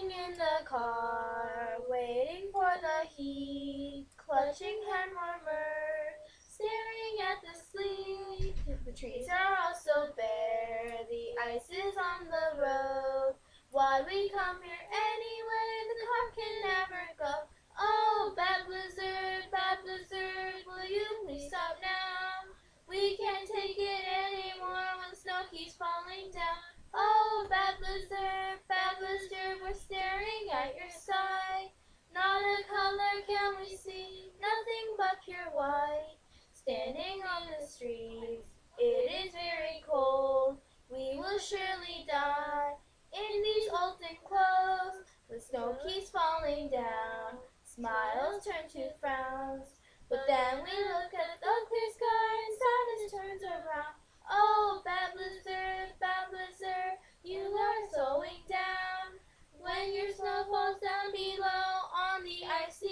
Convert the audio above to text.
Sitting in the car, waiting for the heat, clutching hand warmer, staring at the sleet. The trees are all so bare, the ice is on the road. Why we come here anyway? The car can never go. Oh, bad blizzard, will you please stop now? We can't take it anymore when snow keeps falling down. Oh, bad blizzard, we're staring at your side. Not a color can we see, nothing but pure white. Standing on the streets, it is very cold. We will surely die in these old thin clothes. The snow keeps falling down, smiles turn to frowns. But then we look at the clear sky and sadness turns around. Oh, bad blizzard, you are slowing down. When your snow falls down below on the icy